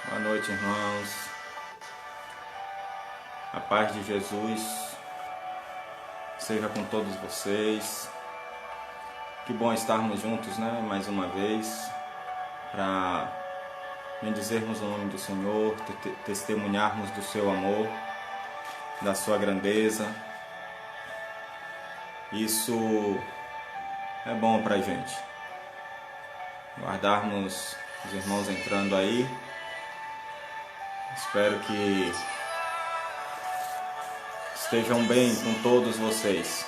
Boa noite, irmãos. A paz de Jesus seja com todos vocês. Que bom estarmos juntos, né? Mais uma vez, para bendizermos o nome do Senhor, testemunharmos do seu amor, da sua grandeza. Isso é bom para a gente. Guardarmos os irmãos entrando aí. Espero que estejam bem com todos vocês.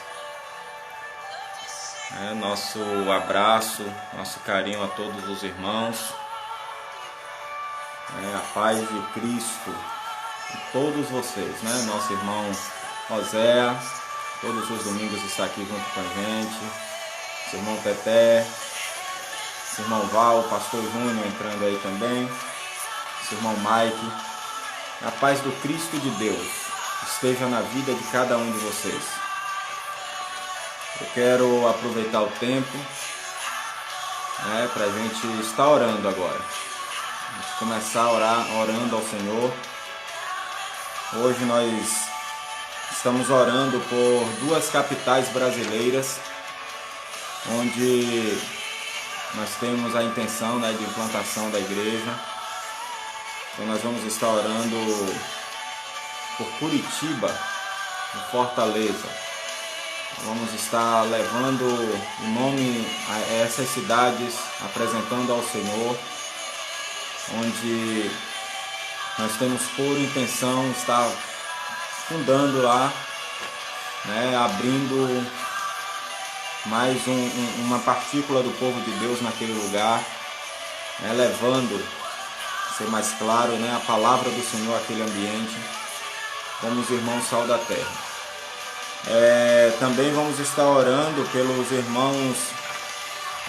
Nosso abraço, nosso carinho a todos os irmãos. A paz de Cristo a todos vocês, né? Nosso irmão Oséia, todos os domingos está aqui junto com a gente. Seu irmão Teté, seu irmão Val, o pastor Júnior entrando aí também. Seu irmão Mike. A paz do Cristo de Deus esteja na vida de cada um de vocês. Eu quero aproveitar o tempo para a gente estar orando agora. A gente começar a orar orando ao Senhor. Hoje nós estamos orando por duas capitais brasileiras, onde nós temos a intenção de implantação da igreja. Então nós vamos estar orando por Curitiba e Fortaleza. Vamos estar levando o nome a essas cidades, apresentando ao Senhor, onde nós temos por intenção estar fundando lá, abrindo mais uma partícula do povo de Deus naquele lugar, levando, ser mais claro, a palavra do Senhor àquele ambiente, como os irmãos sal da terra. Também vamos estar orando pelos irmãos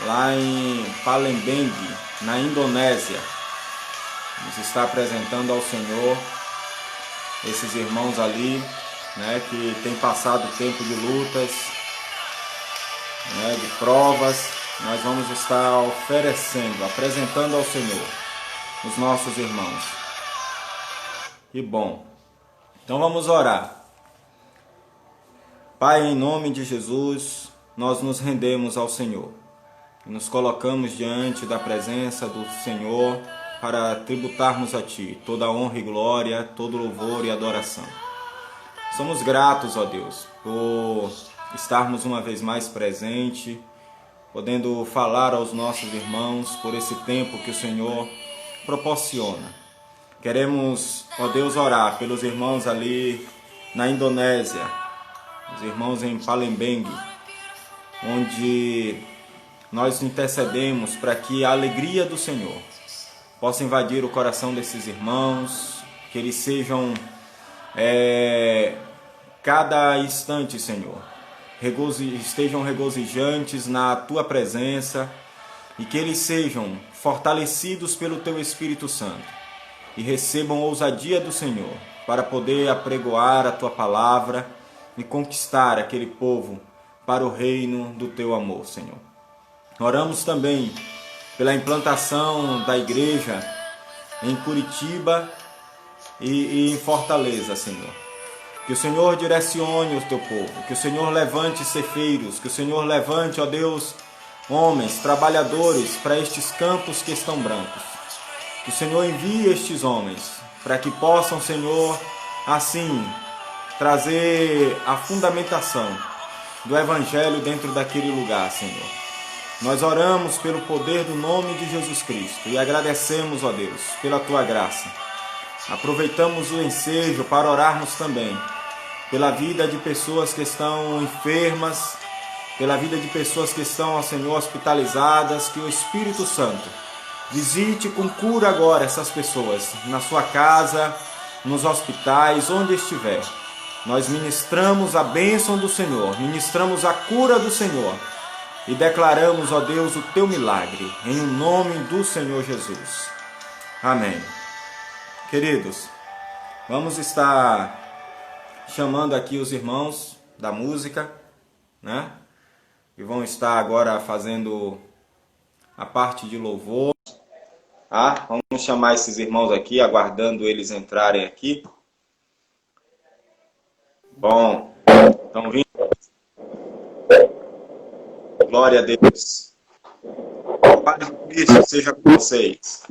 lá em Palembang, na Indonésia. Vamos estar apresentando ao Senhor esses irmãos ali, que têm passado tempo de lutas, de provas. Nós vamos estar oferecendo, apresentando ao Senhor os nossos irmãos. Que bom. Então vamos orar. Pai, em nome de Jesus, nós nos rendemos ao Senhor. Nos colocamos diante da presença do Senhor para tributarmos a Ti toda a honra e glória, todo louvor e adoração. Somos gratos, ó Deus, por estarmos uma vez mais presente, podendo falar aos nossos irmãos por esse tempo que o Senhor proporciona. Queremos, ó Deus, orar pelos irmãos ali na Indonésia, os irmãos em Palembang, onde nós intercedemos para que a alegria do Senhor possa invadir o coração desses irmãos, que eles sejam, cada instante, Senhor, estejam regozijantes na Tua presença e que eles sejam fortalecidos pelo Teu Espírito Santo e recebam ousadia do Senhor para poder apregoar a Tua palavra e conquistar aquele povo para o reino do Teu amor, Senhor. Oramos também pela implantação da igreja em Curitiba e em Fortaleza, Senhor. Que o Senhor direcione o Teu povo, que o Senhor levante cefeiros, que o Senhor levante, ó Deus, homens, trabalhadores para estes campos que estão brancos. Que o Senhor envie estes homens para que possam, Senhor, assim trazer a fundamentação do Evangelho dentro daquele lugar, Senhor. Nós oramos pelo poder do nome de Jesus Cristo e agradecemos, ó Deus, pela Tua graça. Aproveitamos o ensejo para orarmos também pela vida de pessoas que estão enfermas, pela vida de pessoas que estão, ó Senhor, hospitalizadas, que o Espírito Santo visite com cura agora essas pessoas, na sua casa, nos hospitais, onde estiver. Nós ministramos a bênção do Senhor, ministramos a cura do Senhor e declaramos, ó Deus, o Teu milagre, em o nome do Senhor Jesus. Amém. Queridos, vamos estar chamando aqui os irmãos da música, que vão estar agora fazendo a parte de louvor. Tá? Vamos chamar esses irmãos aqui, aguardando eles entrarem aqui. Bom, estão vindo? Glória a Deus. A paz de Cristo seja com vocês.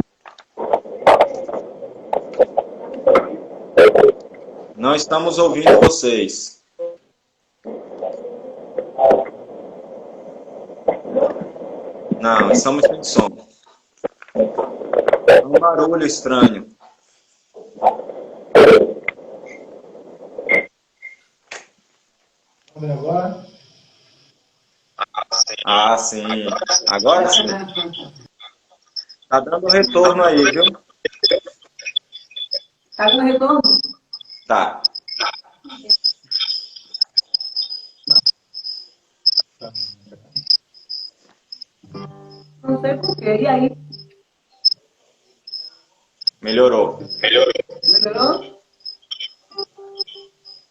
Não estamos ouvindo vocês. Não, estamos sem som. É um barulho estranho. Agora? Ah, sim. Agora sim. Tá dando retorno aí, viu? Tá dando retorno? Tá. Não sei porquê. E aí? Melhorou. Melhorou?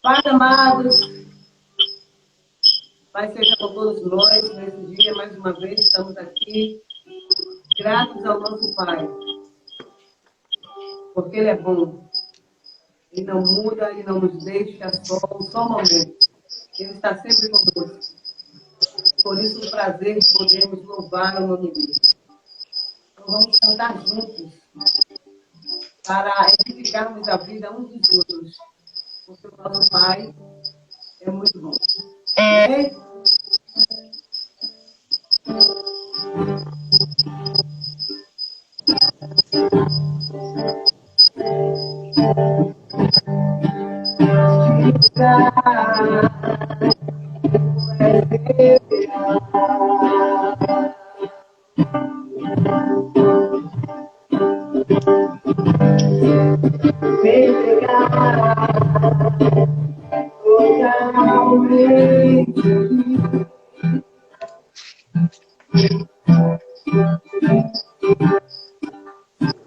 Pai amados, Pai seja com todos nós nesse dia, mais uma vez estamos aqui, gratos ao nosso Pai, porque Ele é bom, Ele não muda, Ele não nos deixa só um momento, Ele está sempre conosco. Por isso o prazer de podermos louvar o nome dele. Então vamos cantar juntos, para edificarmos a vida uns dos outros, porque o nosso Pai é muito bom. Amém?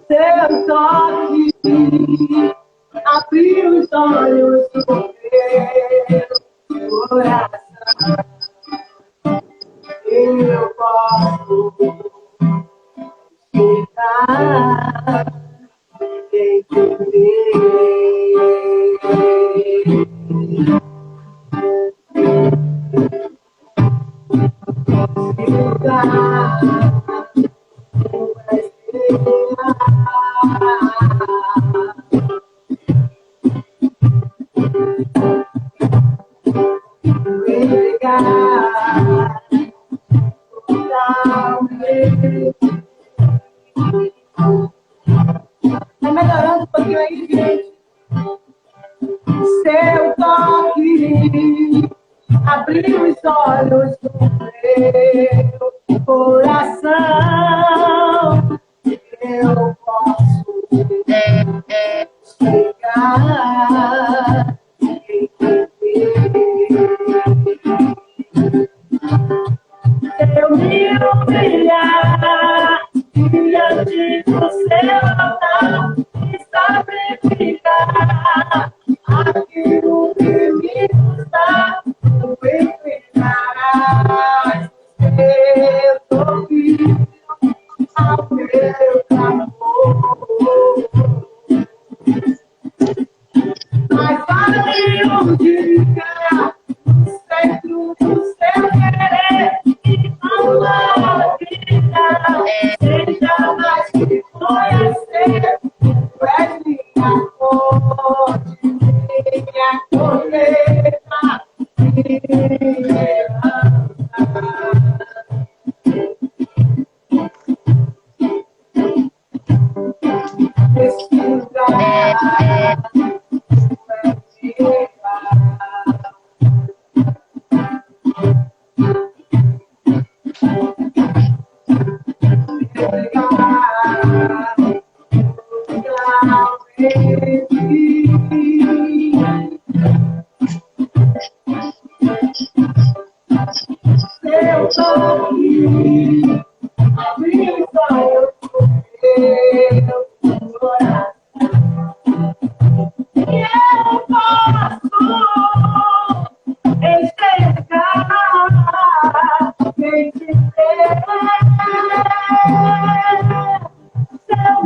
Seu toque abriu os olhos do meu coração. Eu posso ficar em Tá melhorando um pouquinho aí, gente. Seu toque abriu os olhos do meu coração. Eu posso explicar. Eu me humilhar diante do seu altar e sacrificar aquilo que me custa, tu enviarás seu filho ao meu clamor. Mas fale um dia no centro do seu querer e a vida seja mais que conhecer. Tu és minha fonte, minha colheita, minha herança. Esse lugar seu toque abriu os olhos do meu coração. E eu posso enxergar quem te vê. Seu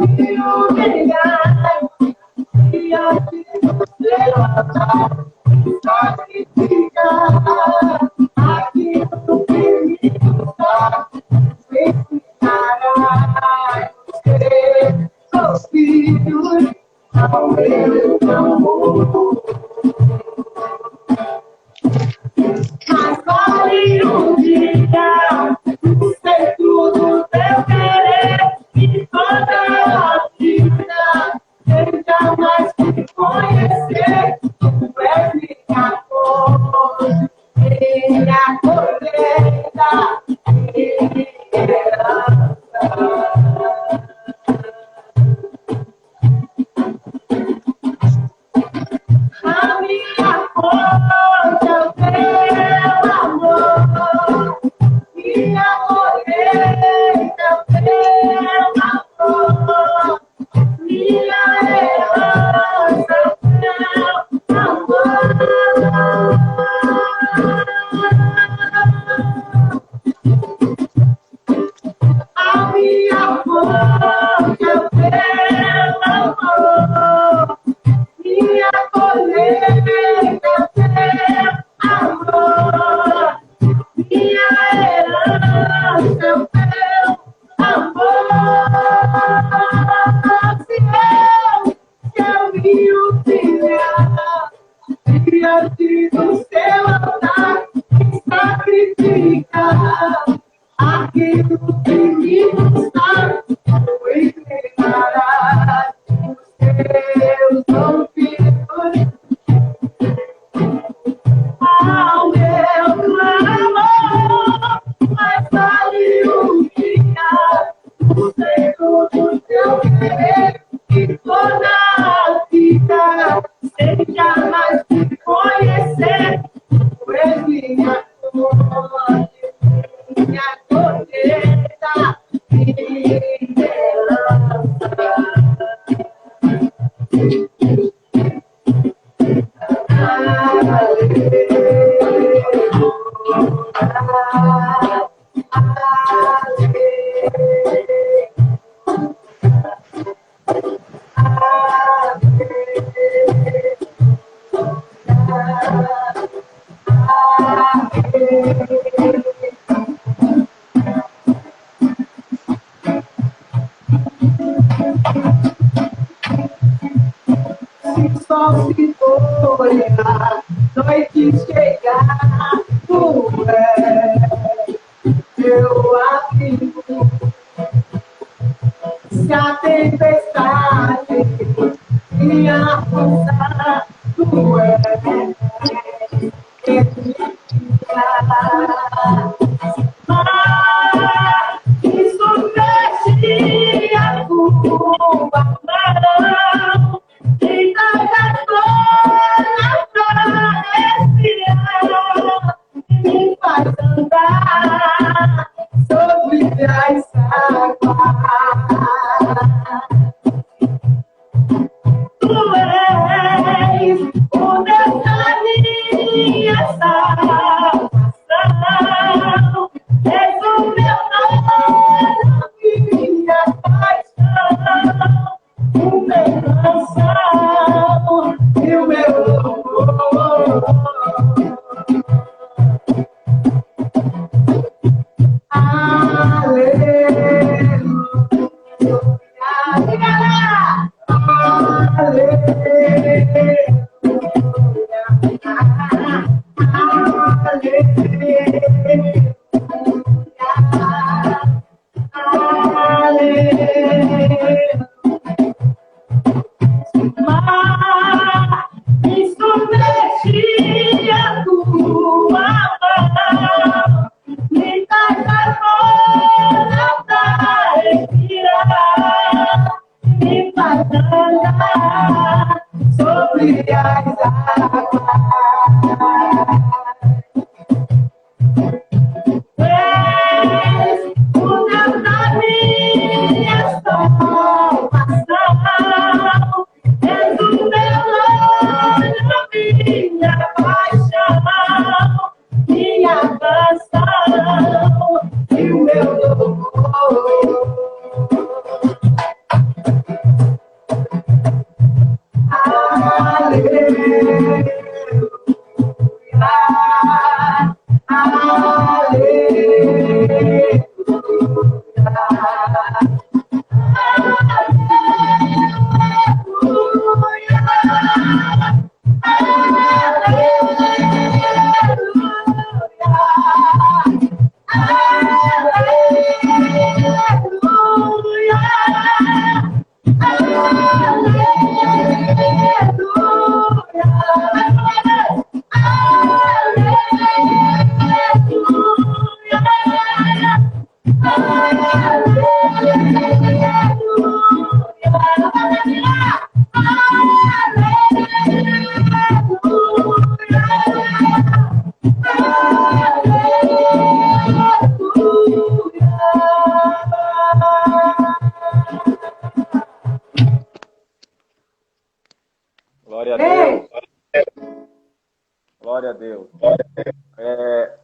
Deus.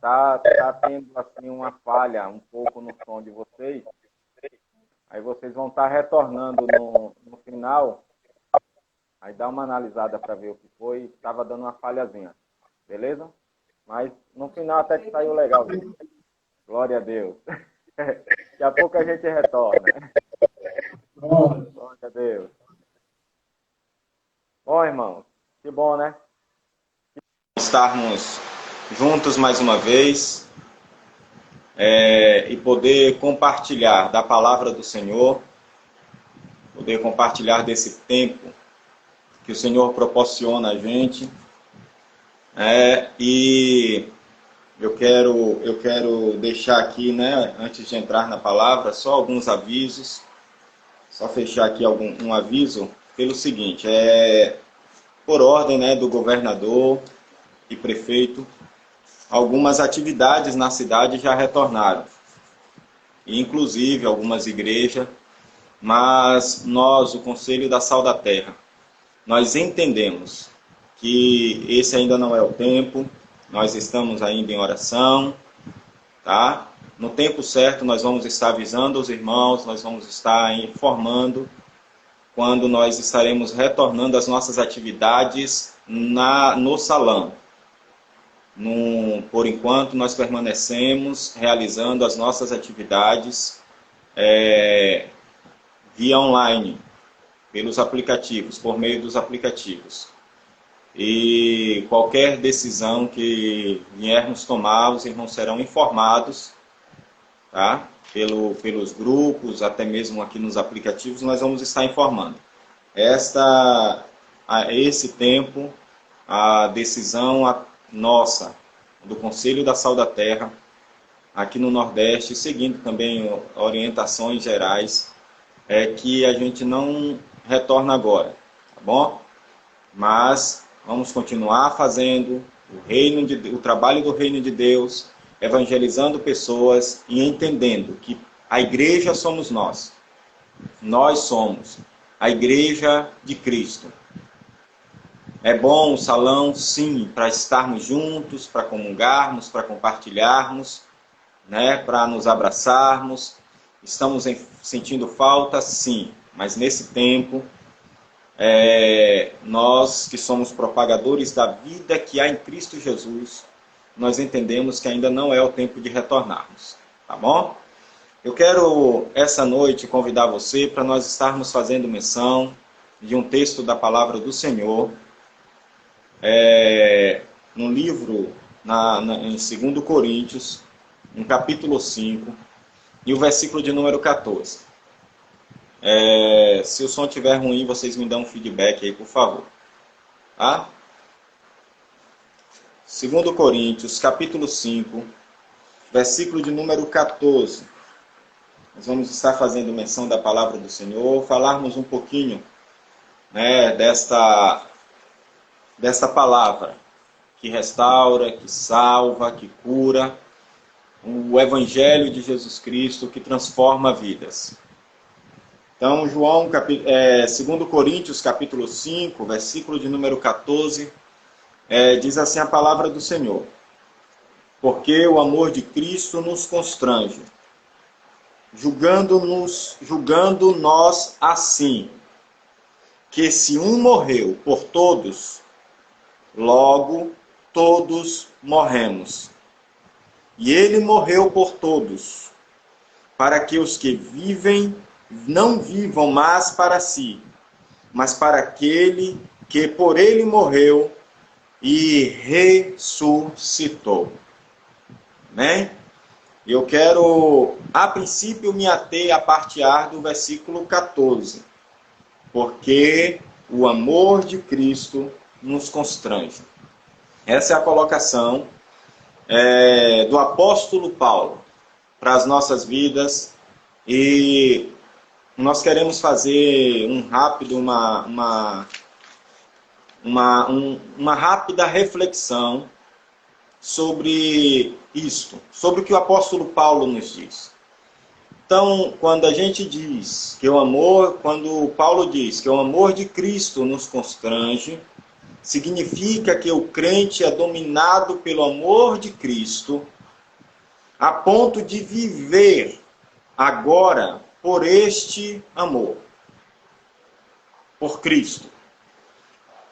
Tá tendo assim uma falha um pouco no som de vocês. Aí vocês vão estar retornando no final. Aí dá uma analisada para ver o que foi. Estava dando uma falhazinha. Beleza? Mas no final até que saiu legal. Glória a Deus. Daqui a pouco a gente retorna. Glória a Deus. Bom, irmãos. Que bom, né? Estarmos juntos mais uma vez e poder compartilhar da palavra do Senhor, poder compartilhar desse tempo que o Senhor proporciona a gente. E eu quero deixar aqui, né, antes de entrar na palavra, só alguns avisos, só fechar aqui um aviso pelo seguinte, por ordem, né, do governador e prefeito, algumas atividades na cidade já retornaram, inclusive algumas igrejas, mas nós, o Conselho da Sal da Terra, nós entendemos que esse ainda não é o tempo, nós estamos ainda em oração, tá? No tempo certo nós vamos estar avisando os irmãos, nós vamos estar informando quando nós estaremos retornando às nossas atividades no salão. Por enquanto, nós permanecemos realizando as nossas atividades via online, pelos aplicativos, por meio dos aplicativos. E qualquer decisão que viermos tomar, os irmãos serão informados, tá? Pelos grupos, até mesmo aqui nos aplicativos, nós vamos estar informando. Esse tempo, a decisão nossa, do Conselho da Sal da Terra, aqui no Nordeste, seguindo também orientações gerais, é que a gente não retorna agora, tá bom? Mas vamos continuar fazendo o trabalho do Reino de Deus, evangelizando pessoas e entendendo que a igreja somos nós. Nós somos a igreja de Cristo. É bom o salão, sim, para estarmos juntos, para comungarmos, para compartilharmos, né, para nos abraçarmos. Estamos sentindo falta, sim, mas nesse tempo, nós que somos propagadores da vida que há em Cristo Jesus, nós entendemos que ainda não é o tempo de retornarmos, tá bom? Eu quero, essa noite, convidar você para nós estarmos fazendo menção de um texto da Palavra do Senhor, no livro, em 2 Coríntios, no capítulo 5, e o versículo de número 14. Se o som estiver ruim, vocês me dão um feedback aí, por favor. Tá? 2 Coríntios, capítulo 5, versículo de número 14. Nós vamos estar fazendo menção da palavra do Senhor, falarmos um pouquinho, né, desta palavra que restaura, que salva, que cura, o Evangelho de Jesus Cristo que transforma vidas. Então, 2 Coríntios, capítulo 5, versículo de número 14, diz assim a palavra do Senhor: porque o amor de Cristo nos constrange, julgando nós assim, que se um morreu por todos, logo todos morremos. E ele morreu por todos, para que os que vivem não vivam mais para si, mas para aquele que por ele morreu e ressuscitou. Amém? Eu quero, a princípio, me ater a partir do versículo 14, porque o amor de Cristo nos constrange. Essa é a colocação do apóstolo Paulo para as nossas vidas, e nós queremos fazer uma rápida reflexão sobre isto, sobre o que o apóstolo Paulo nos diz. Então, quando a gente diz que quando Paulo diz que o amor de Cristo nos constrange, significa que o crente é dominado pelo amor de Cristo, a ponto de viver agora por este amor, por Cristo.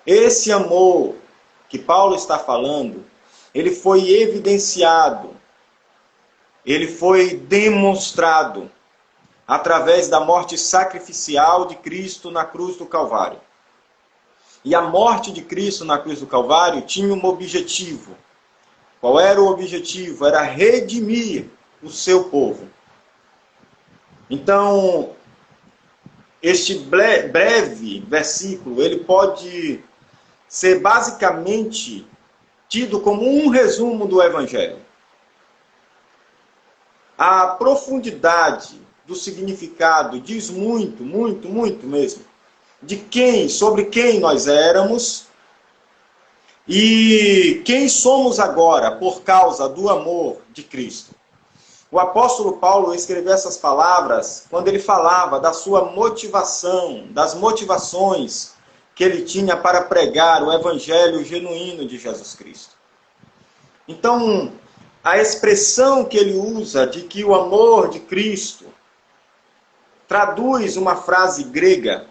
Esse amor que Paulo está falando, ele foi evidenciado, ele foi demonstrado através da morte sacrificial de Cristo na cruz do Calvário. E a morte de Cristo na cruz do Calvário tinha um objetivo. Qual era o objetivo? Era redimir o seu povo. Então, este breve versículo, ele pode ser basicamente tido como um resumo do Evangelho. A profundidade do significado diz muito, muito, muito mesmo, sobre quem nós éramos e quem somos agora por causa do amor de Cristo. O apóstolo Paulo escreveu essas palavras quando ele falava da sua motivação, das motivações que ele tinha para pregar o evangelho genuíno de Jesus Cristo. Então, a expressão que ele usa de que o amor de Cristo traduz uma frase grega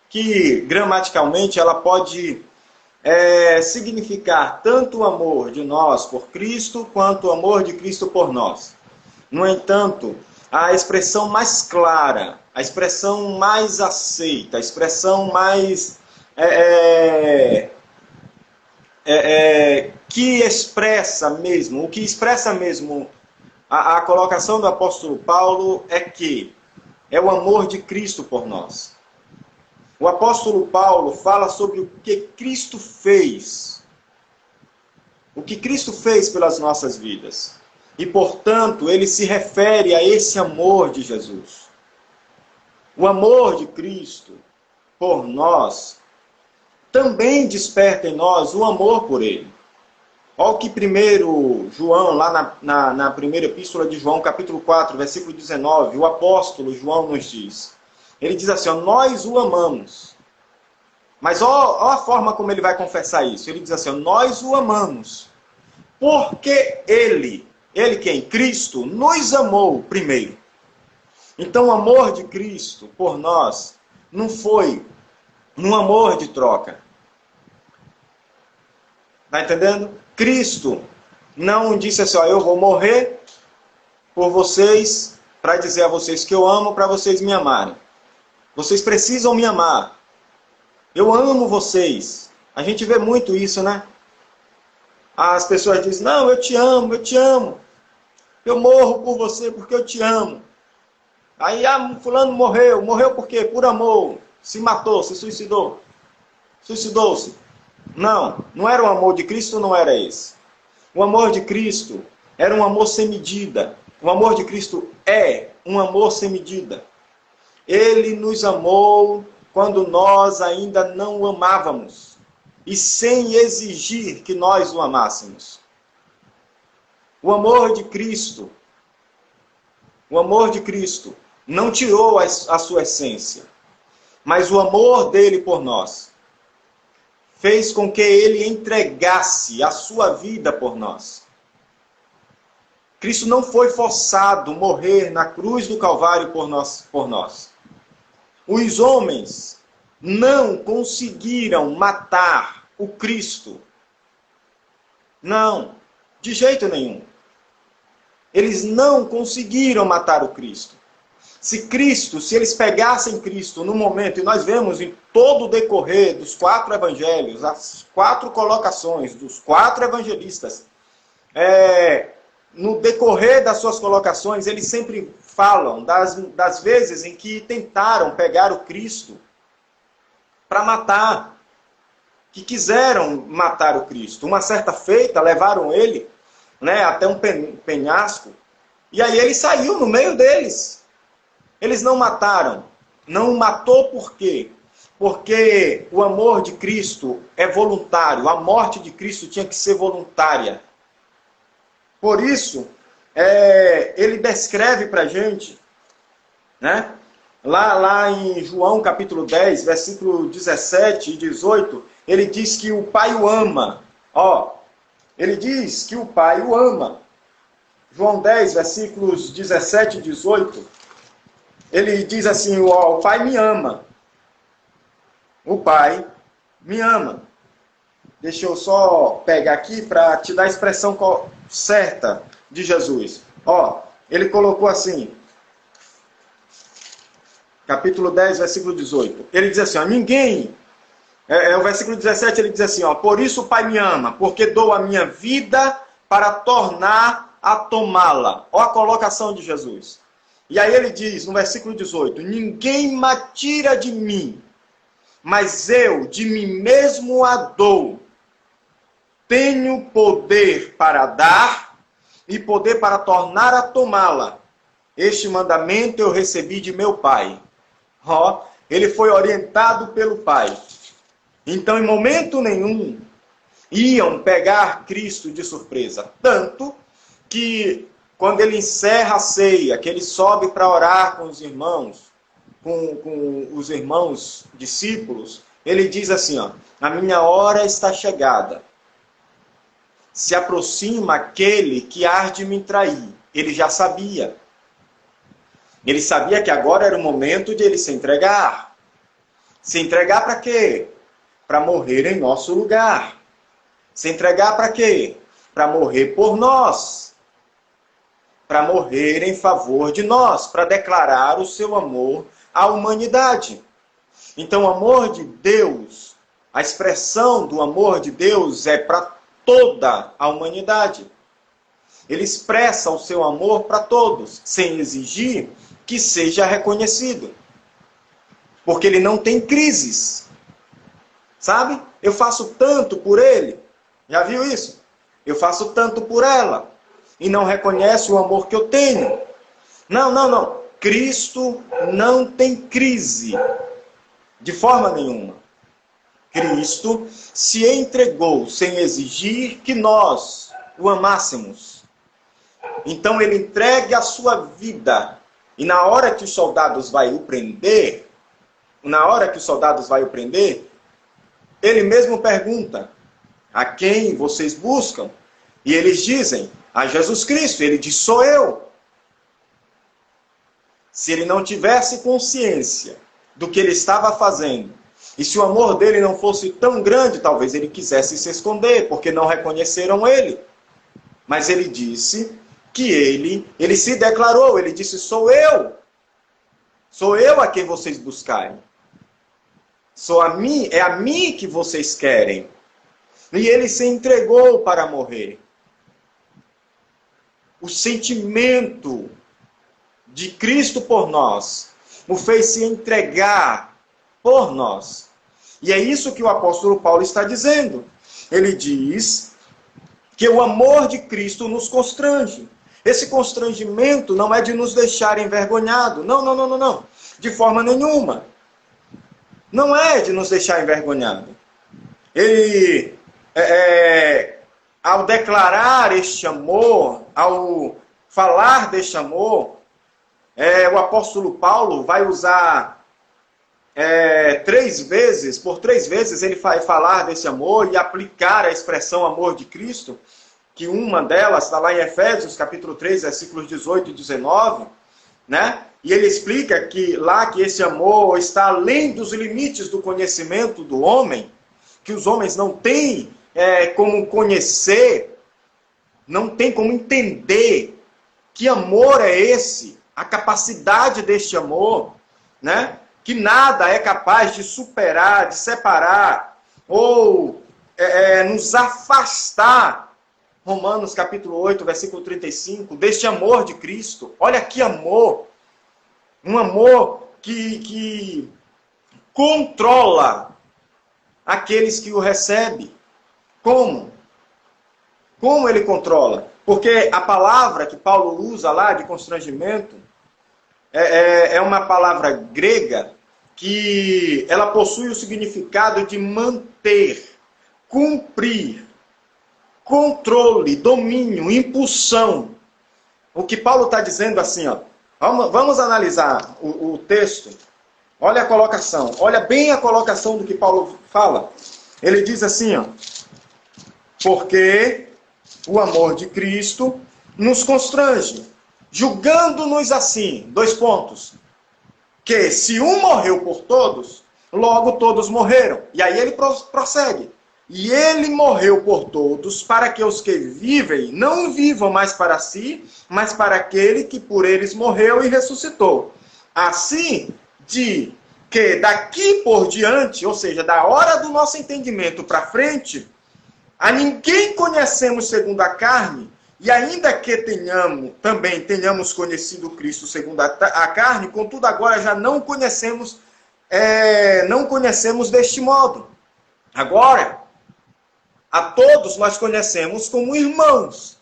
que, gramaticalmente, ela pode significar tanto o amor de nós por Cristo, quanto o amor de Cristo por nós. No entanto, a expressão mais clara, a expressão mais aceita, a expressão mais que expressa mesmo, o que expressa mesmo a colocação do apóstolo Paulo é que é o amor de Cristo por nós. O apóstolo Paulo fala sobre o que Cristo fez. O que Cristo fez pelas nossas vidas. E, portanto, ele se refere a esse amor de Jesus. O amor de Cristo por nós também desperta em nós o amor por ele. Olha o que primeiro João, lá na primeira epístola de João, capítulo 4, versículo 19, o apóstolo João nos diz. Ele diz assim, ó, nós o amamos. Mas ó a forma como ele vai confessar isso. Ele diz assim, ó, nós o amamos. Porque ele quem? Cristo, nos amou primeiro. Então o amor de Cristo por nós não foi um amor de troca. Está entendendo? Cristo não disse assim, ó, eu vou morrer por vocês, para dizer a vocês que eu amo, para vocês me amarem. Vocês precisam me amar. Eu amo vocês. A gente vê muito isso, né? As pessoas dizem, não, eu te amo, eu te amo. Eu morro por você porque eu te amo. Aí, fulano morreu. Morreu por quê? Por amor. Se matou, se suicidou. Suicidou-se. Não era o amor de Cristo, não era esse. O amor de Cristo era um amor sem medida. O amor de Cristo é um amor sem medida. Ele nos amou quando nós ainda não o amávamos. E sem exigir que nós o amássemos. O amor de Cristo não tirou a sua essência. Mas o amor dele por nós fez com que ele entregasse a sua vida por nós. Cristo não foi forçado a morrer na cruz do Calvário por nós. Os homens não conseguiram matar o Cristo. Não, de jeito nenhum. Eles não conseguiram matar o Cristo. Se eles pegassem Cristo no momento, e nós vemos em todo o decorrer dos 4 evangelhos, as 4 colocações dos 4 evangelistas, no decorrer das suas colocações, eles sempre falam das vezes em que tentaram pegar o Cristo para matar, que quiseram matar o Cristo. Uma certa feita, levaram ele até um penhasco, e aí ele saiu no meio deles. Eles não mataram. Não matou por quê? Porque o amor de Cristo é voluntário. A morte de Cristo tinha que ser voluntária. Por isso, ele descreve para a gente, Lá em João capítulo 10, versículo 17 e 18, ele diz que o Pai o ama. Ó, ele diz que o Pai o ama. João 10, versículos 17 e 18, ele diz assim, ó, o Pai me ama. O Pai me ama. Deixa eu só pegar aqui para te dar a expressão certa de Jesus. Ó, ele colocou assim, capítulo 10, versículo 18. Ele diz assim, ó, ninguém... o versículo 17, ele diz assim, ó, por isso o Pai me ama, porque dou a minha vida para tornar a tomá-la. Ó a colocação de Jesus. E aí ele diz, no versículo 18, ninguém me tira de mim, mas eu de mim mesmo a dou. Tenho poder para dar e poder para tornar a tomá-la. Este mandamento eu recebi de meu Pai. Ó, ele foi orientado pelo Pai. Então, em momento nenhum, iam pegar Cristo de surpresa. Tanto que, quando ele encerra a ceia, que ele sobe para orar com os irmãos, com os irmãos discípulos, ele diz assim, ó, a minha hora está chegada. Se aproxima aquele que há de me trair. Ele já sabia. Ele sabia que agora era o momento de ele se entregar. Se entregar para quê? Para morrer em nosso lugar. Se entregar para quê? Para morrer por nós. Para morrer em favor de nós. Para declarar o seu amor à humanidade. Então, o amor de Deus, a expressão do amor de Deus é para toda a humanidade. Ele expressa o seu amor para todos, sem exigir que seja reconhecido. Porque ele não tem crises. Sabe? Eu faço tanto por ele. Já viu isso? Eu faço tanto por ela. E não reconhece o amor que eu tenho. Não. Cristo não tem crise. De forma nenhuma. Cristo se entregou sem exigir que nós o amássemos. Então ele entrega a sua vida. E na hora que os soldados vão o prender, ele mesmo pergunta, a quem vocês buscam? E eles dizem, a Jesus Cristo. Ele diz, sou eu. Se ele não tivesse consciência do que ele estava fazendo, e se o amor dele não fosse tão grande, talvez ele quisesse se esconder, porque não reconheceram ele. Mas ele disse que ele se declarou, ele disse, sou eu. Sou eu a quem vocês buscarem. É a mim que vocês querem. E ele se entregou para morrer. O sentimento de Cristo por nós o fez se entregar por nós. E é isso que o apóstolo Paulo está dizendo. Ele diz que o amor de Cristo nos constrange. Esse constrangimento não é de nos deixar envergonhados. Não. De forma nenhuma. Não é de nos deixar envergonhados. Ele, ao declarar este amor, ao falar deste amor, o apóstolo Paulo vai usar por três vezes ele vai falar desse amor e aplicar a expressão amor de Cristo, que uma delas está lá em Efésios, capítulo 3, versículos 18 e 19, né? E ele explica que esse amor está além dos limites do conhecimento do homem, que os homens não têm como conhecer, não têm como entender que amor é esse, a capacidade deste amor, né? Que nada é capaz de superar, de separar, ou nos afastar, Romanos capítulo 8, versículo 35, deste amor de Cristo. Olha que amor, um amor que controla aqueles que o recebem. Como? Como ele controla? Porque a palavra que Paulo usa lá de constrangimento é uma palavra grega que ela possui o significado de manter, cumprir, controle, domínio, impulsão. O que Paulo está dizendo assim, ó, Vamos analisar o texto. Olha a colocação. Olha bem a colocação do que Paulo fala. Ele diz assim, ó. Porque o amor de Cristo nos constrange, julgando-nos assim, 2 pontos, que se um morreu por todos, logo todos morreram. E aí ele prossegue. E ele morreu por todos, para que os que vivem não vivam mais para si, mas para aquele que por eles morreu e ressuscitou. Assim, de que daqui por diante, ou seja, da hora do nosso entendimento para frente, a ninguém conhecemos segundo a carne, e ainda que também tenhamos conhecido Cristo segundo a carne, contudo agora já não conhecemos deste modo. Agora, a todos nós conhecemos como irmãos.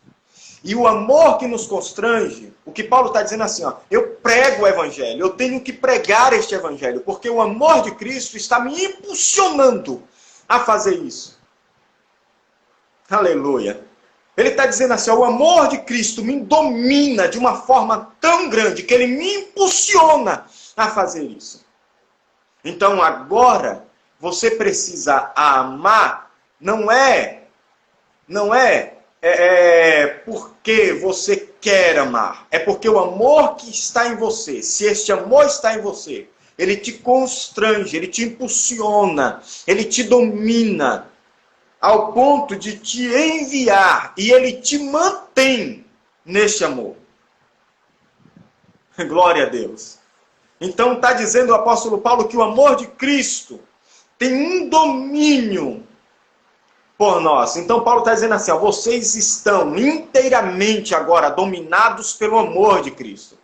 E o amor que nos constrange, o que Paulo está dizendo assim, ó, eu prego o evangelho, eu tenho que pregar este evangelho, porque o amor de Cristo está me impulsionando a fazer isso. Aleluia. Ele está dizendo assim, ó, o amor de Cristo me domina de uma forma tão grande que ele me impulsiona a fazer isso. Então agora você precisa amar, não é porque você quer amar, é porque o amor que está em você, se este amor está em você, ele te constrange, ele te impulsiona, ele te domina, ao ponto de te enviar, e ele te mantém neste amor. Glória a Deus. Então está dizendo o apóstolo Paulo que o amor de Cristo tem um domínio por nós. Então Paulo está dizendo assim, ó, vocês estão inteiramente agora dominados pelo amor de Cristo.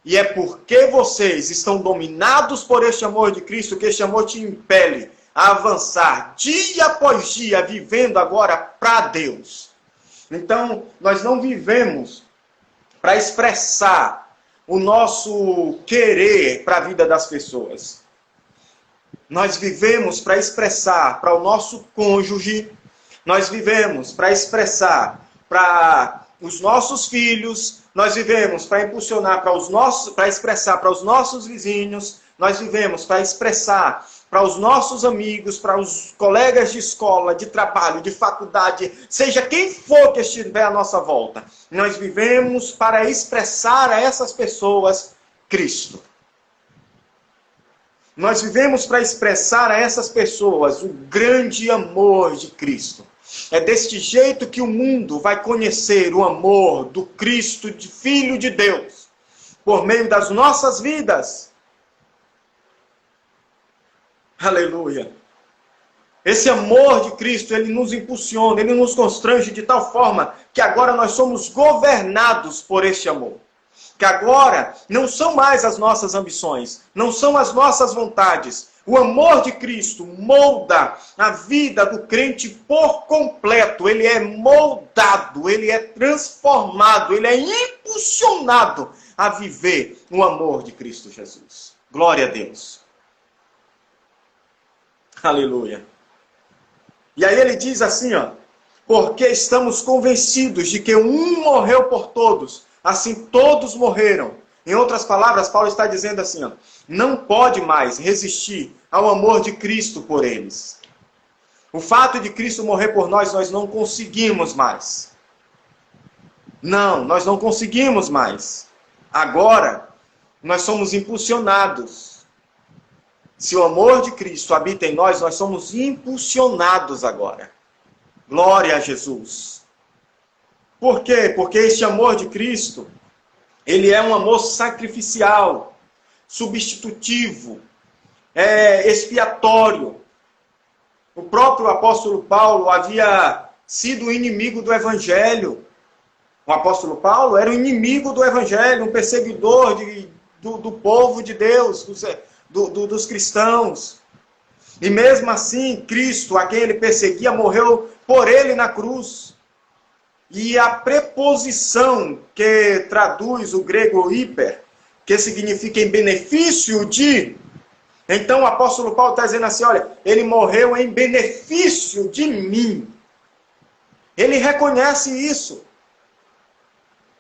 E é porque vocês estão dominados por este amor de Cristo que este amor te impele a avançar dia após dia, vivendo agora para Deus. Então, nós não vivemos para expressar o nosso querer para a vida das pessoas. Nós vivemos para expressar para o nosso cônjuge, nós vivemos para expressar para os nossos filhos, nós vivemos para impulsionar para expressar para os nossos vizinhos, nós vivemos para expressar para os nossos amigos, para os colegas de escola, de trabalho, de faculdade, seja quem for que estiver à nossa volta. Nós vivemos para expressar a essas pessoas Cristo. Nós vivemos para expressar a essas pessoas o grande amor de Cristo. É deste jeito que o mundo vai conhecer o amor do Cristo, de Filho de Deus, por meio das nossas vidas. Aleluia. Esse amor de Cristo, ele nos impulsiona, ele nos constrange de tal forma que agora nós somos governados por este amor. Que agora não são mais as nossas ambições, não são as nossas vontades. O amor de Cristo molda a vida do crente por completo. Ele é moldado, ele é transformado, ele é impulsionado a viver o amor de Cristo Jesus. Glória a Deus. Aleluia. E aí ele diz assim, ó, porque estamos convencidos de que um morreu por todos, assim todos morreram. Em outras palavras, Paulo está dizendo assim, ó, não pode mais resistir ao amor de Cristo por eles. O fato de Cristo morrer por nós, nós não conseguimos mais. Não, nós não conseguimos mais. Agora, nós somos impulsionados. Se o amor de Cristo habita em nós, nós somos impulsionados agora. Glória a Jesus. Por quê? Porque este amor de Cristo, ele é um amor sacrificial, substitutivo, expiatório. O próprio apóstolo Paulo havia sido inimigo do Evangelho. O apóstolo Paulo era o inimigo do Evangelho, um perseguidor do povo de Deus, dos cristãos. E mesmo assim, Cristo, a quem ele perseguia, morreu por ele na cruz. E a preposição que traduz o grego hiper, que significa em benefício de... Então o apóstolo Paulo está dizendo assim, olha, ele morreu em benefício de mim. Ele reconhece isso.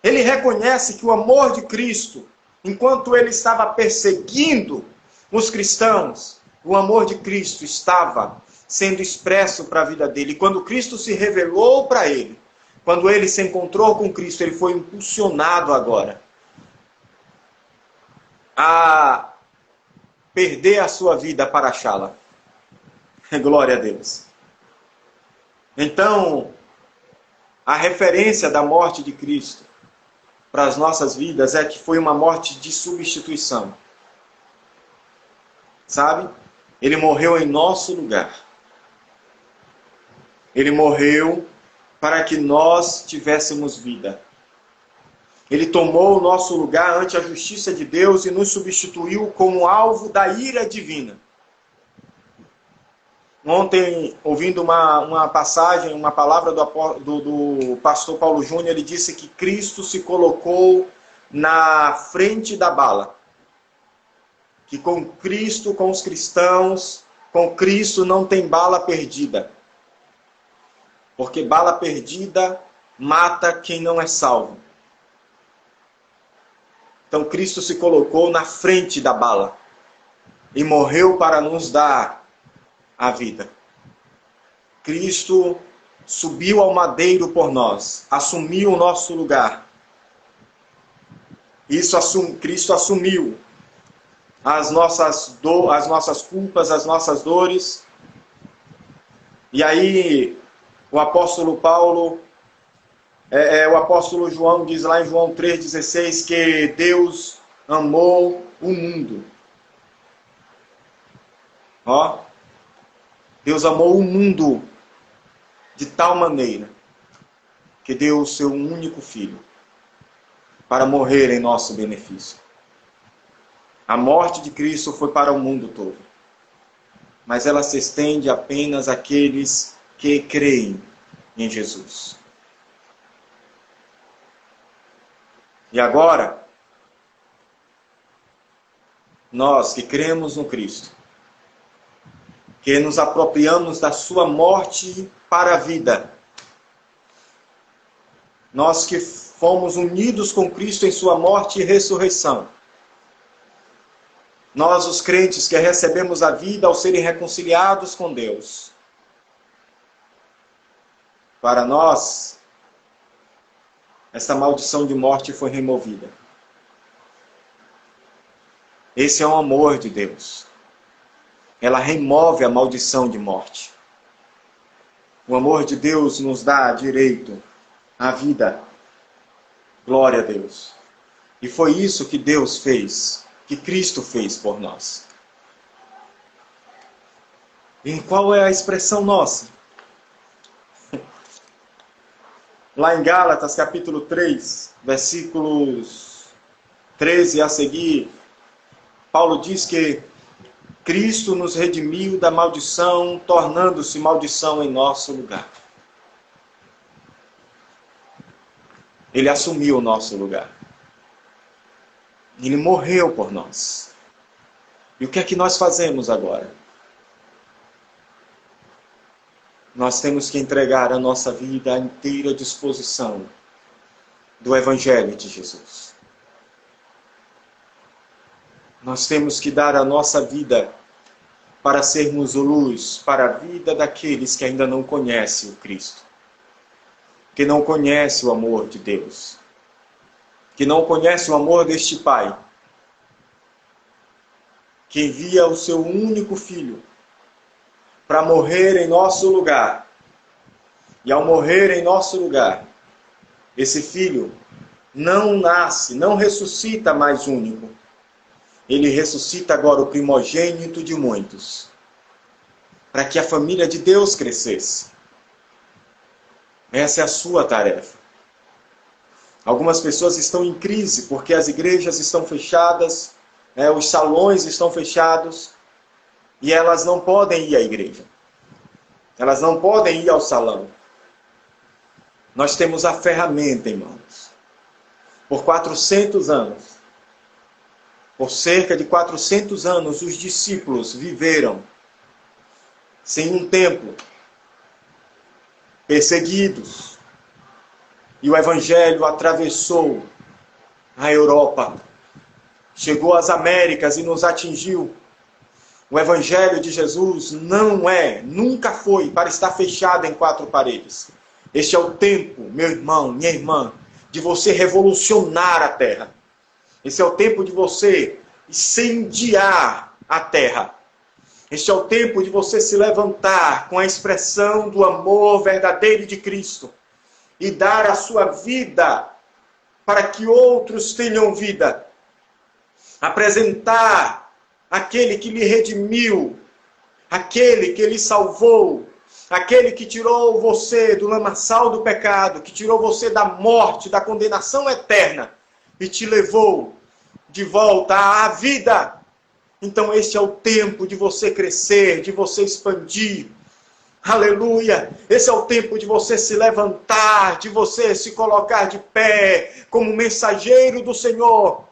Ele reconhece que o amor de Cristo, enquanto ele estava perseguindo os cristãos, o amor de Cristo estava sendo expresso para a vida dele. E quando Cristo se revelou para ele, quando ele se encontrou com Cristo, ele foi impulsionado agora a perder a sua vida para achá-la. Glória a Deus. Então, a referência da morte de Cristo para as nossas vidas é que foi uma morte de substituição. Sabe? Ele morreu em nosso lugar. Ele morreu para que nós tivéssemos vida. Ele tomou o nosso lugar ante a justiça de Deus e nos substituiu como alvo da ira divina. Ontem, ouvindo uma passagem, uma palavra do pastor Paulo Júnior, ele disse que Cristo se colocou na frente da bala. Que com Cristo, com os cristãos, com Cristo não tem bala perdida. Porque bala perdida mata quem não é salvo. Então Cristo se colocou na frente da bala e morreu para nos dar a vida. Cristo subiu ao madeiro por nós, assumiu o nosso lugar. Cristo assumiu as nossas culpas, as nossas dores. E aí o apóstolo Paulo, o apóstolo João diz lá em João 3,16 que Deus amou o mundo. Deus amou o mundo de tal maneira que deu o seu único filho para morrer em nosso benefício. A morte de Cristo foi para o mundo todo, mas ela se estende apenas àqueles que creem em Jesus. E agora, nós que cremos no Cristo, que nos apropriamos da sua morte para a vida, nós que fomos unidos com Cristo em sua morte e ressurreição, nós os crentes que recebemos a vida ao serem reconciliados com Deus, para nós, essa maldição de morte foi removida. Esse é o amor de Deus. Ela remove a maldição de morte. O amor de Deus nos dá direito à vida. Glória a Deus. E foi isso que Deus fez, que Cristo fez por nós. E qual é a expressão nossa? Lá em Gálatas, capítulo 3, versículos 13 a seguir, Paulo diz que Cristo nos redimiu da maldição, tornando-se maldição em nosso lugar. Ele assumiu o nosso lugar. Ele morreu por nós. E o que é que nós fazemos agora? Nós temos que entregar a nossa vida à inteira disposição do Evangelho de Jesus. Nós temos que dar a nossa vida para sermos luz para a vida daqueles que ainda não conhecem o Cristo, que não conhecem o amor de Deus, que não conhecem o amor deste Pai, que envia o seu único Filho para morrer em nosso lugar. E ao morrer em nosso lugar, esse Filho não nasce, não ressuscita mais único. Ele ressuscita agora o primogênito de muitos, para que a família de Deus crescesse. Essa é a sua tarefa. Algumas pessoas estão em crise porque as igrejas estão fechadas, os salões estão fechados, e elas não podem ir à igreja. Elas não podem ir ao salão. Nós temos a ferramenta, irmãos. Por 400 anos, por cerca de 400 anos, os discípulos viveram sem um templo, perseguidos, E o Evangelho atravessou a Europa, chegou às Américas e nos atingiu. O Evangelho de Jesus não é, nunca foi, para estar fechado em quatro paredes. Este é o tempo, meu irmão, minha irmã, de você revolucionar a terra. Esse é o tempo de você incendiar a terra. Este é o tempo de você se levantar com a expressão do amor verdadeiro de Cristo e dar a sua vida para que outros tenham vida. Apresentar aquele que lhe redimiu, aquele que lhe salvou, aquele que tirou você do lamaçal do pecado, que tirou você da morte, da condenação eterna e te levou de volta à vida. Então este é o tempo de você crescer, de você expandir. Aleluia! Esse é o tempo de você se levantar, de você se colocar de pé como mensageiro do Senhor.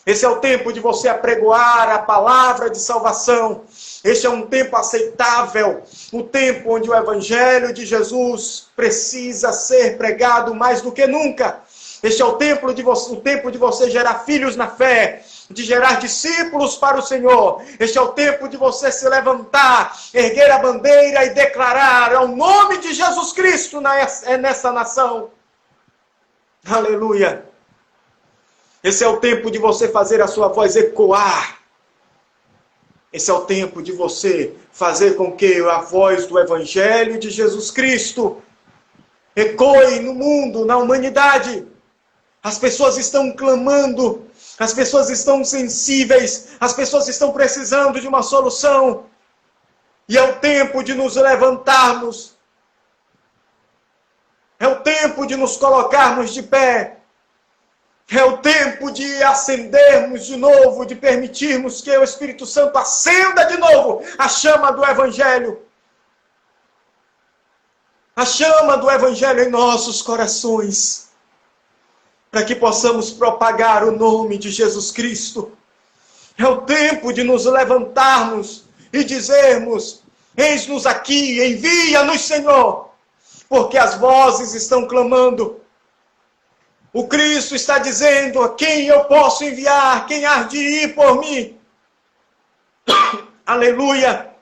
Esse é o tempo de você apregoar a palavra de salvação. Este é um tempo aceitável, o tempo onde o Evangelho de Jesus precisa ser pregado mais do que nunca. Este é o tempo de você gerar filhos na fé, de gerar discípulos para o Senhor. Este é o tempo de você se levantar, erguer a bandeira e declarar ao nome de Jesus Cristo nessa nação. Aleluia! Esse é o tempo de você fazer a sua voz ecoar. Esse é o tempo de você fazer com que a voz do Evangelho de Jesus Cristo ecoe no mundo, na humanidade. As pessoas estão clamando, as pessoas estão sensíveis, as pessoas estão precisando de uma solução. E é o tempo de nos levantarmos. É o tempo de nos colocarmos de pé. É o tempo de acendermos de novo, de permitirmos que o Espírito Santo acenda de novo a chama do Evangelho. A chama do Evangelho em nossos corações. Para que possamos propagar o nome de Jesus Cristo. É o tempo de nos levantarmos e dizermos: eis-nos aqui, envia-nos, Senhor. Porque as vozes estão clamando. O Cristo está dizendo: a quem eu posso enviar? Quem há de ir por mim? Aleluia!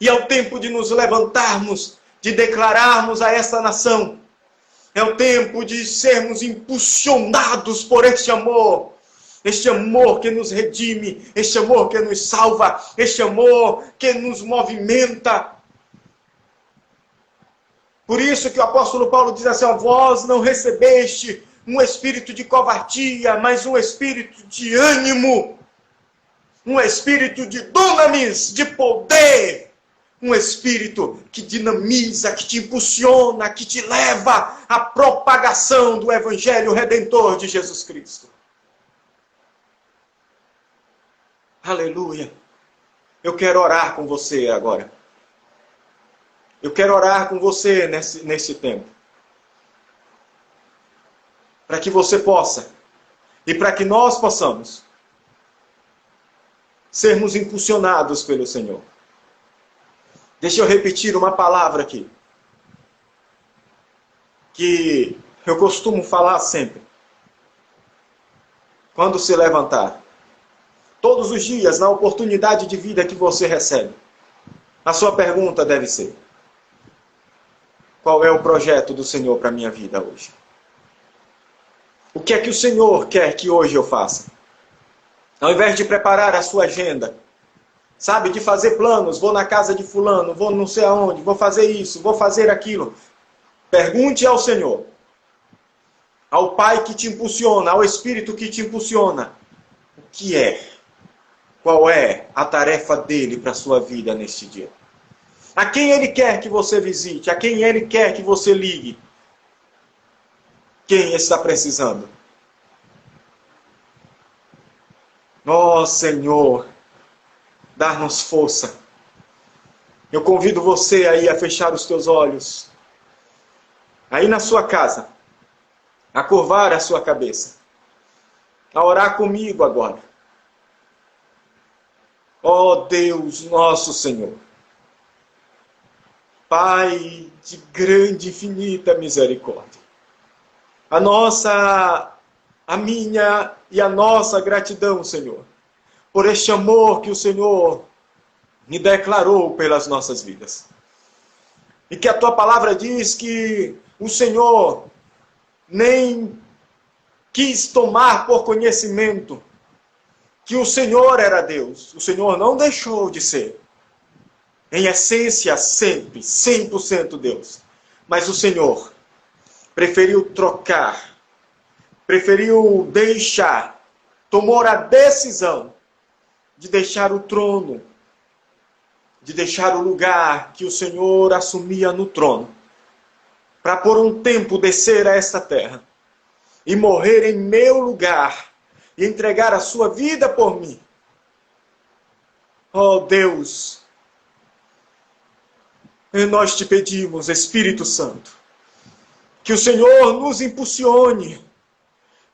E é o tempo de nos levantarmos, de declararmos a esta nação. É o tempo de sermos impulsionados por este amor que nos redime, este amor que nos salva, este amor que nos movimenta. Por isso que o apóstolo Paulo diz assim: vós não recebeste um espírito de covardia, mas um espírito de ânimo, um espírito de dunamis, de poder, um espírito que dinamiza, que te impulsiona, que te leva à propagação do Evangelho Redentor de Jesus Cristo. Aleluia! Eu quero orar com você agora. Eu quero orar com você nesse tempo. Para que você possa, e para que nós possamos, sermos impulsionados pelo Senhor. Deixa eu repetir uma palavra aqui, que eu costumo falar sempre. Quando se levantar, todos os dias, na oportunidade de vida que você recebe, a sua pergunta deve ser: qual é o projeto do Senhor para a minha vida hoje? O que é que o Senhor quer que hoje eu faça? Ao invés de preparar a sua agenda, sabe, de fazer planos, vou na casa de fulano, vou não sei aonde, vou fazer isso, vou fazer aquilo. Pergunte ao Senhor, ao Pai que te impulsiona, ao Espírito que te impulsiona, o que é? Qual é a tarefa dele para a sua vida neste dia? A quem ele quer que você visite? A quem ele quer que você ligue? Quem está precisando? Ó Senhor, dá-nos força. Eu convido você aí a fechar os teus olhos. Aí na sua casa. A curvar a sua cabeça. A orar comigo agora. Ó Deus nosso Senhor. Pai de grande e infinita misericórdia. a minha e a nossa gratidão, Senhor, por este amor que o Senhor me declarou pelas nossas vidas. E que a tua palavra diz que o Senhor nem quis tomar por conhecimento que o Senhor era Deus. O Senhor não deixou de ser, em essência, sempre, 100% Deus. Mas o Senhor preferiu trocar, preferiu deixar, tomou a decisão de deixar o trono, de deixar o lugar que o Senhor assumia no trono, para por um tempo descer a esta terra e morrer em meu lugar e entregar a sua vida por mim. Oh Deus, e nós te pedimos, Espírito Santo, que o Senhor nos impulsione,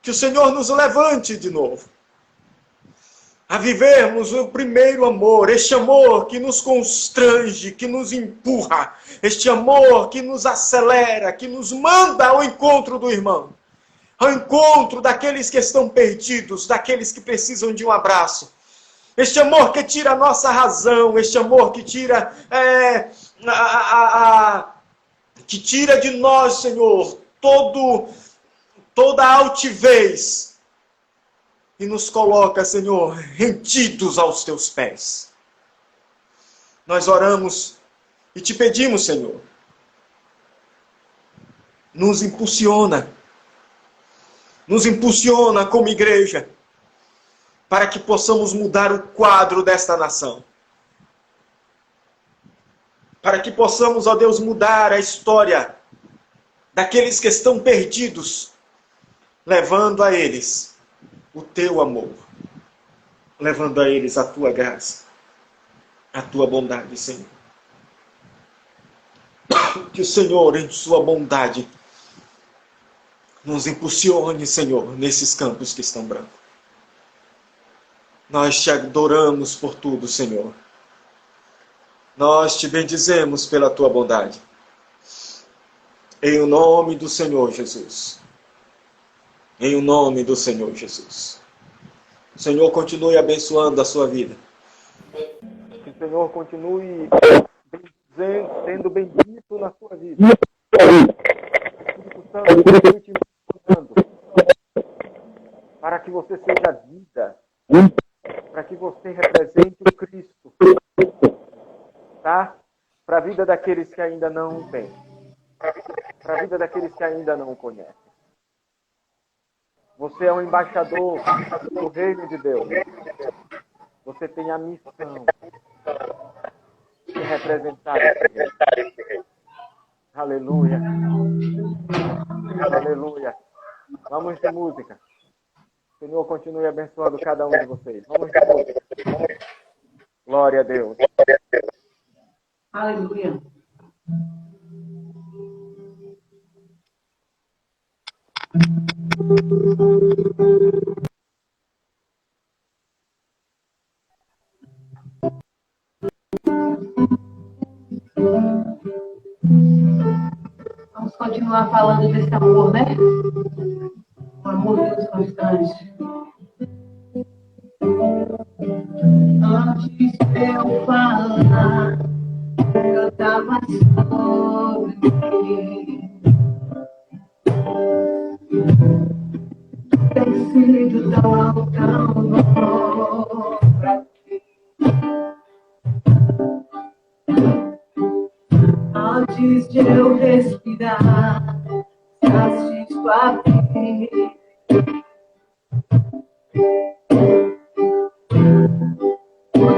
que o Senhor nos levante de novo a vivermos o primeiro amor, este amor que nos constrange, que nos empurra, este amor que nos acelera, que nos manda ao encontro do irmão, ao encontro daqueles que estão perdidos, daqueles que precisam de um abraço. Este amor que tira a nossa razão, este amor que tira que tira de nós, Senhor, toda a altivez e nos coloca, Senhor, rendidos aos teus pés. Nós oramos e te pedimos, Senhor, nos impulsiona como igreja, para que possamos mudar o quadro desta nação. Para que possamos, ó Deus, mudar a história daqueles que estão perdidos, levando a eles o teu amor, levando a eles a tua graça, a tua bondade, Senhor. Que o Senhor, em sua bondade, nos impulsione, Senhor, nesses campos que estão brancos. Nós te adoramos por tudo, Senhor. Nós te bendizemos pela tua bondade. Em o nome do Senhor Jesus. Em o nome do Senhor Jesus. O Senhor continue abençoando a sua vida. Que o Senhor continue sendo bendito na sua vida. Espírito Santo, continue te ensinando para que você seja vida, para que você represente o Cristo, tá? Para a vida daqueles que ainda não o têm, para a vida daqueles que ainda não o conhecem. Você é um embaixador do reino de Deus. Você tem a missão de representar esse reino. Aleluia. Aleluia. Vamos de música. O Senhor continue abençoando cada um de vocês. Vamos de música. Glória a Deus. Aleluia. Vamos continuar falando desse amor, né? O amor de Deus constante. Antes de eu falar, cantava sobre mim. Tem sido tão bom pra ti. Antes de eu respirar, assisto a mim.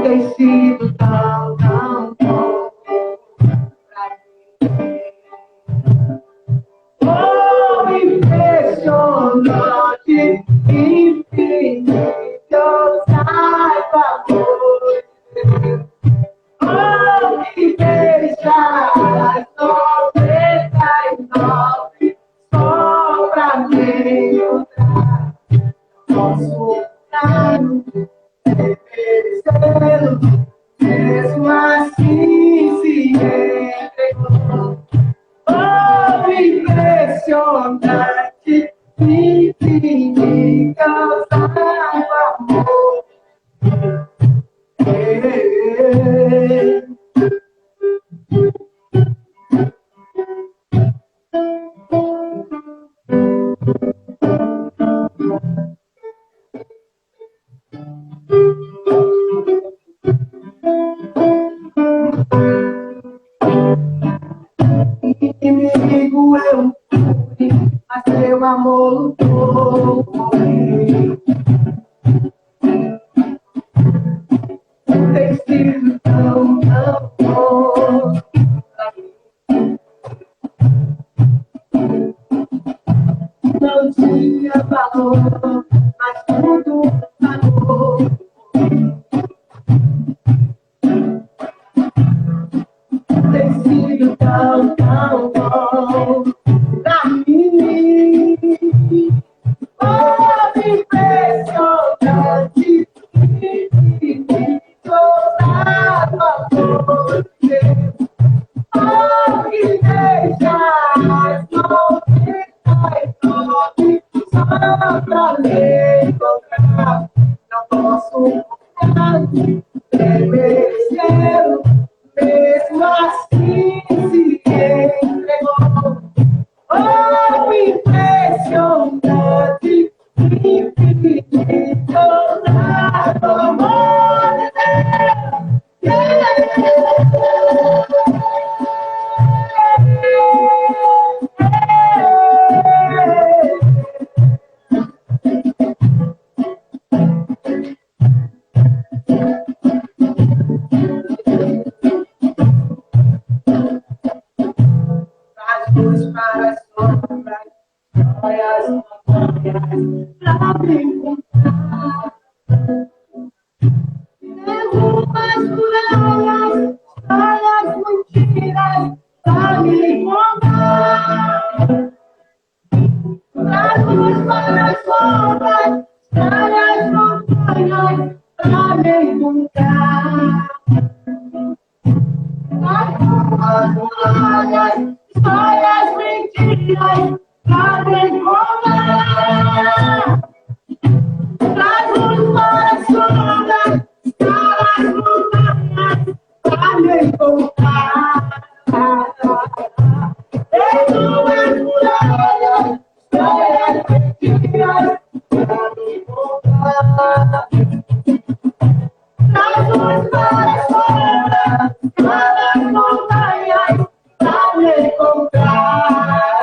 Tem sido tão bom pra mim. Oh, impressionante, infinito, saiba amor. Oh, que deixas 99 só pra me encontrar. Posso dar mesmo assim se entregou. Oh, impressionante, tem sido tão, tão bom. Não tinha valor, mas tudo pagou. Tem sido tão, tão bom pra mim. Oh, impressionante, toda amor de Deus. Oh, que deixa as só pra me encontrar. Não posso contar, merecer, mesmo assim se entregou. Oh, impressionante, infinito, nada amor de Traz luz para as sombras, joias montanhas, pra me encontrar. Derruba as muralhas, histórias mentiras, pra me encontrar. Traz luz para as sombras, histórias montanhas, pra me encontrar. As muralhas, histórias mentiras, pra me encontrar. Traz luz para as sombras, histórias montanhas, pra me encontrar. As muralhas, histórias mentiras, pra me encontrar. Traz luz para as sombras, histórias montanhas, pra me encontrar.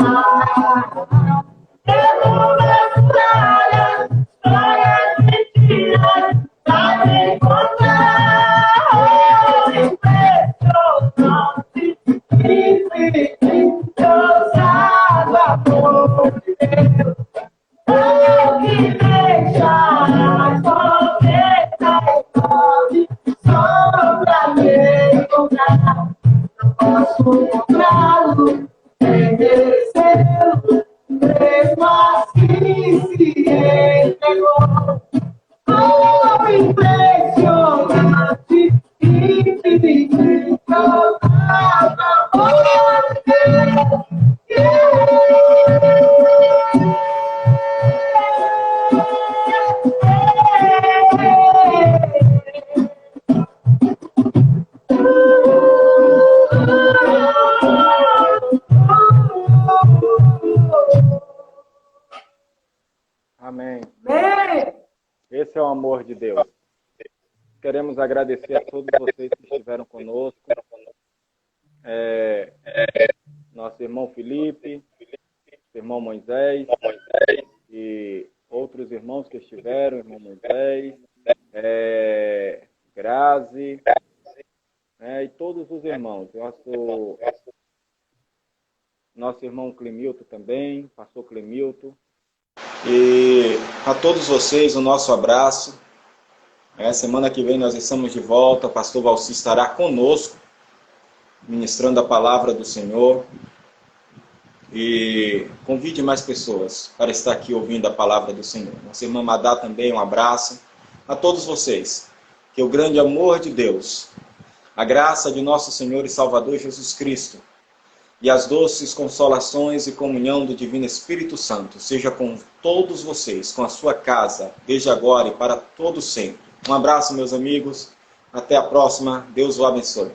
Derruba as muralhas, histórias mentiras, pra me encontrar. Impressionante, infinito, ousado amor de Deus. Oh, que deixa as tormentas enormes só pra me encontrar. Não posso encontrá-lo, nem merecê-lo, mesmo assim se entregou. Oh, impressionante, infinito, ousado amor de Deus. Amém. Amém. Esse é o amor de Deus. Queremos agradecer a todos vocês que estiveram conosco. Nosso irmão Felipe, irmão Moisés e outros irmãos que estiveram, irmão Moisés, Grazi, e todos os irmãos. Nosso irmão Clemilton também, pastor Clemilton. E a todos vocês o nosso abraço. Semana que vem nós estamos de volta. O pastor Valci estará conosco, ministrando a palavra do Senhor. E convide mais pessoas para estar aqui ouvindo a palavra do Senhor. Nossa irmã Madá também, um abraço. A todos vocês, que o grande amor de Deus, a graça de nosso Senhor e Salvador Jesus Cristo, e as doces consolações e comunhão do Divino Espírito Santo seja com todos vocês, com a sua casa, desde agora e para todo sempre. Um abraço, meus amigos. Até a próxima. Deus o abençoe.